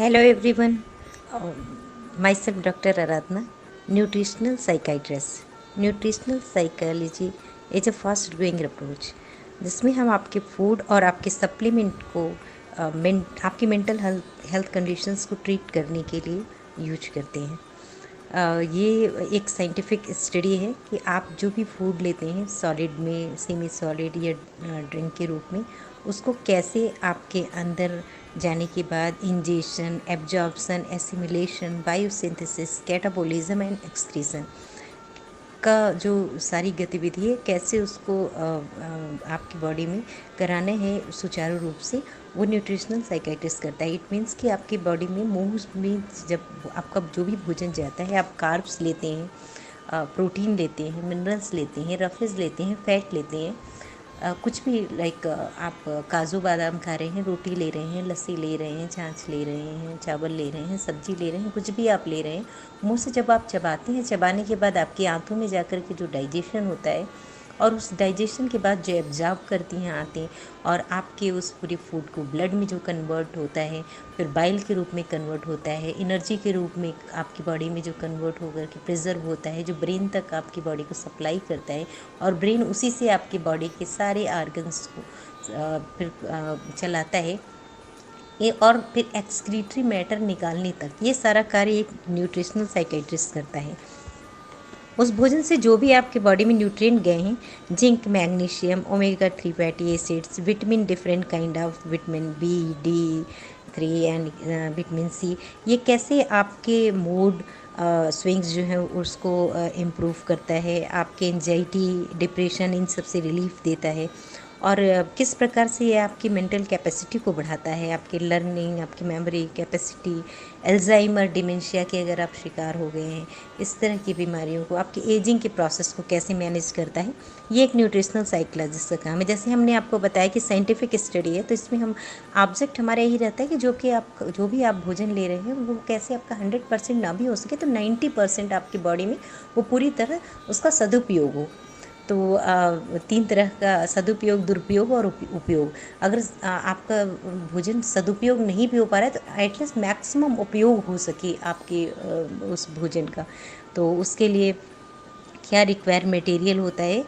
Hello everyone, myself Dr. Aradhna, nutritional psychiatrist. Nutritional psychology is a fast growing approach जिसमें हम आपके food और आपके सप्लीमेंट को आपकी मेंटल हेल्थ कंडीशंस को ट्रीट करने के लिए यूज करते हैं। ये एक साइंटिफिक स्टडी है कि आप जो भी फूड लेते हैं सॉलिड में, सेमी सॉलिड या ड्रिंक के रूप में, उसको कैसे आपके अंदर जाने के बाद ingestion, absorption, assimilation, biosynthesis, catabolism and excretion का जो सारी गतिविधि है, कैसे उसको आपकी बॉडी में कराना है सुचारू रूप से, वो न्यूट्रिशनल साइकियाट्रिस्ट करता है। इट मीन्स कि आपकी बॉडी में मुंह में जब आपका जो भी भोजन जाता है, आप कार्ब्स लेते हैं, प्रोटीन लेते हैं, मिनरल्स लेते हैं, रफेज लेते हैं, फैट लेते हैं, कुछ भी लाइक आप काजू बादाम खा रहे हैं, रोटी ले रहे हैं, लस्सी ले रहे हैं, छाछ ले रहे हैं, चावल ले रहे हैं, सब्जी ले रहे हैं, कुछ भी आप ले रहे हैं, मुंह से जब आप चबाते हैं, चबाने के बाद आपकी आंतों में जाकर के जो डाइजेशन होता है और उस डाइजेशन के बाद जो एब्जॉर्ब करती हैं आंतें और आपके उस पूरे फूड को ब्लड में जो कन्वर्ट होता है, फिर बाइल के रूप में कन्वर्ट होता है, एनर्जी के रूप में आपकी बॉडी में जो कन्वर्ट होकर के प्रिजर्व होता है, जो ब्रेन तक आपकी बॉडी को सप्लाई करता है और ब्रेन उसी से आपकी बॉडी के सारे आर्गन्स को फिर चलाता है, ये और फिर एक्सक्रीटरी मैटर निकालने तक, ये सारा कार्य एक न्यूट्रिशनल साइकियाट्रिस्ट करता है। उस भोजन से जो भी आपके बॉडी में न्यूट्रिएंट गए हैं, zinc, magnesium, omega 3 fatty acids, vitamin, different kind of vitamin B, D3 and vitamin C, ये कैसे आपके मूड स्विंग्स जो है उसको इम्प्रूव करता है, आपके एंजाइटी, डिप्रेशन, इन सब से रिलीफ देता है और किस प्रकार से ये आपकी मेंटल कैपेसिटी को बढ़ाता है, आपकी लर्निंग, आपकी मेमोरी कैपेसिटी, अल्जाइमर, डिमेंशिया के अगर आप शिकार हो गए हैं, इस तरह की बीमारियों को, आपकी एजिंग के प्रोसेस को कैसे मैनेज करता है, ये एक न्यूट्रिशनल साइकोलॉजिस्ट का काम है। जैसे हमने आपको बताया कि साइंटिफिक स्टडी है, तो इसमें हम ऑब्जेक्ट हमारा यही रहता है कि जो भी आप भोजन ले रहे हैं वो कैसे आपका 100% ना भी हो सके तो 90% आपकी बॉडी में वो पूरी तरह उसका सदुपयोग हो। तो 3 तरह का सदुपयोग, दुरुपयोग और उपयोग। अगर आपका भोजन सदुपयोग नहीं भी हो पा रहा है तो एटलीस्ट मैक्सिमम उपयोग हो सके आपके उस भोजन का, तो उसके लिए क्या रिक्वायर मटेरियल होता है,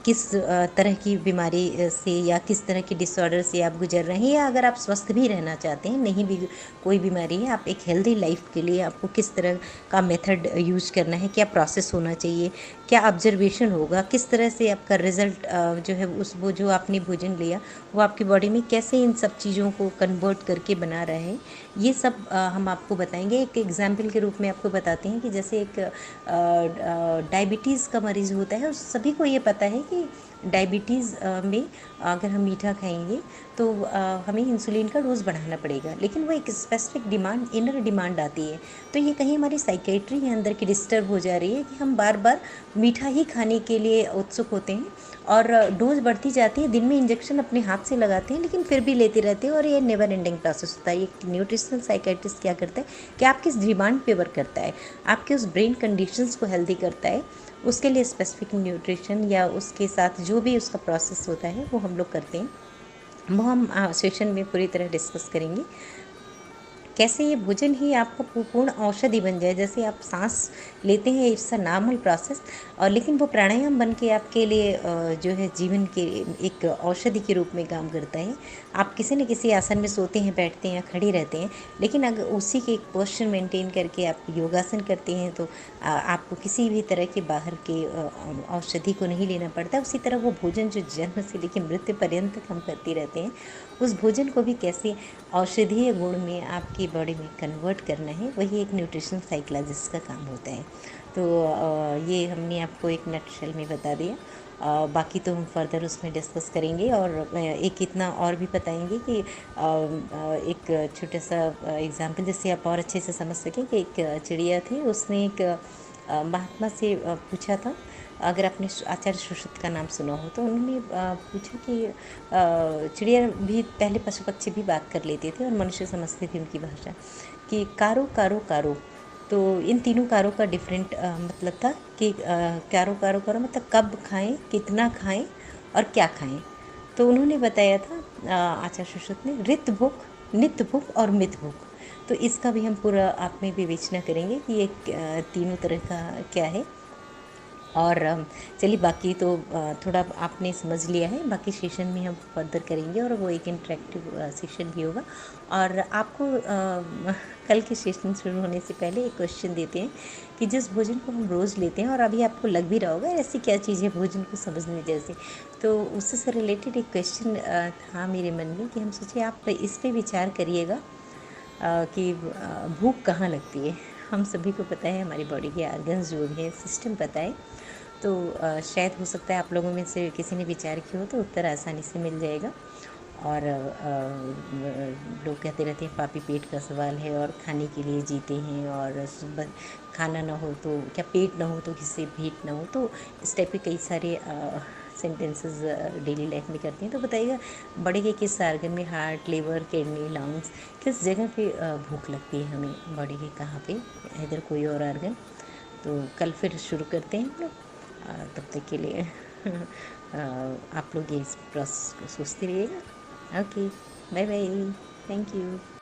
किस तरह की बीमारी से या किस तरह की डिसऑर्डर से आप गुजर रहे हैं, या अगर आप स्वस्थ भी रहना चाहते हैं, नहीं भी कोई बीमारी है, आप एक हेल्दी लाइफ के लिए आपको किस तरह का मेथड यूज करना है, क्या प्रोसेस होना चाहिए, क्या ऑब्जर्वेशन होगा, किस तरह से आपका रिजल्ट जो है वो जो आपने भोजन लिया वो आपकी बॉडी में कैसे इन सब चीज़ों को कन्वर्ट करके बना रहा है, ये सब हम आपको बताएंगे। एक एग्जाम्पल के रूप में आपको बताते हैं कि जैसे एक डायबिटीज़ का मरीज़ होता है, उस सभी को ये पता है कि डायबिटीज़ में अगर हम मीठा खाएंगे तो हमें इंसुलिन का डोज बढ़ाना पड़ेगा, लेकिन वो एक स्पेसिफिक डिमांड, इनर डिमांड आती है, तो ये कहीं हमारी साइकेट्री के अंदर की डिस्टर्ब हो जा रही है कि हम बार बार मीठा ही खाने के लिए उत्सुक होते हैं और डोज बढ़ती जाती है, दिन में इंजेक्शन अपने हाथ से लगाते हैं लेकिन फिर भी लेते रहते हैं और ये नेवर एंडिंग प्रोसेस होता है। ये न्यूट्रिशनल साइकेट्रिस्ट क्या करता है कि आपकी इस डिमांड पे वर्क करता है, आपके उस ब्रेन कंडीशंस को हेल्दी करता है, उसके लिए स्पेसिफिक न्यूट्रिशन या उसके साथ जो भी उसका प्रोसेस होता है वो हम लोग करते हैं। वो हम सेशन में पूरी तरह डिस्कस करेंगे, कैसे ये भोजन ही आपका पूर्ण औषधि बन जाए। जैसे आप सांस लेते हैं, इट्स अ नॉर्मल प्रोसेस, और लेकिन वो प्राणायाम बन के आपके लिए जो है जीवन के एक औषधि के रूप में काम करता है। आप किसी न किसी आसन में सोते हैं, बैठते हैं या खड़े रहते हैं, लेकिन अगर उसी के एक पोस्चर मेंटेन करके आप योगासन करते हैं तो आपको किसी भी तरह के बाहर के औषधि को नहीं लेना पड़ता। उसी तरह वो भोजन जो जन्म से लेकर मृत्यु पर्यंत तक हम करते रहते हैं, उस भोजन को भी कैसे औषधीय गुण में आपकी बॉडी में कन्वर्ट करना है, वही एक न्यूट्रिशनल साइकोलॉजिस्ट का काम होता है। तो ये हमने आपको एक नटशेल में बता दिया, बाकी तो हम फर्दर उसमें डिस्कस करेंगे और एक इतना और भी बताएंगे कि एक छोटा सा एग्जांपल जिससे आप और अच्छे से समझ सकें कि एक चिड़िया थी, उसने एक महात्मा से पूछा था, अगर आपने आचार्य सुश्रुत का नाम सुना हो तो उन्होंने पूछा कि चिड़िया भी पहले पशु पक्षी भी बात कर लेते थे और मनुष्य समझते थे उनकी भाषा, कि कारो कारो कारो। तो इन तीनों कारों का डिफरेंट मतलब था कि कारो कारो कारो मतलब कब खाएं, कितना खाएं और क्या खाएं। तो उन्होंने बताया था आचार्य सुश्रुत ने, ऋत भुक, नित्य भुक और मित भुक। तो इसका भी हम पूरा आप में विवेचना करेंगे कि ये तीनों तरह का क्या है। और चलिए बाकी तो थोड़ा आपने समझ लिया है, बाकी सेशन में हम फर्दर करेंगे और वो एक इंटरेक्टिव सेशन भी होगा। और आपको कल के सेशन शुरू होने से पहले एक क्वेश्चन देते हैं कि जिस भोजन को हम रोज़ लेते हैं, और अभी आपको लग भी रहा होगा ऐसी क्या चीज़ है भोजन को समझने जैसे, तो उससे से रिलेटेड एक क्वेश्चन था मेरे मन में कि हम सोचे आप इस पर विचार करिएगा कि भूख कहाँ लगती है। हम सभी को पता है, हमारी बॉडी के ऑर्गन्स जो भी है, सिस्टम पता है। तो शायद हो सकता है आप लोगों में से किसी ने विचार किया हो तो उत्तर आसानी से मिल जाएगा। और लोग कहते रहते हैं पापी पेट का सवाल है और खाने के लिए जीते हैं, और खाना ना हो तो क्या, पेट ना हो तो किससे भेंट ना हो, तो इस टाइप के कई सारे सेंटेंसेस डेली लाइफ में करते हैं। तो बताइएगा बॉडी के किस ऑर्गन में, हार्ट, लिवर, किडनी, लंग्स, किस जगह पे भूख लगती है हमें बॉडी के, कहाँ पे, इधर कोई और ऑर्गन। तो कल फिर शुरू करते हैं हम लोग। तब तक के लिए आप लोग ये प्रोसेस को सोचते रहिएगा। Okay, bye bye, thank you.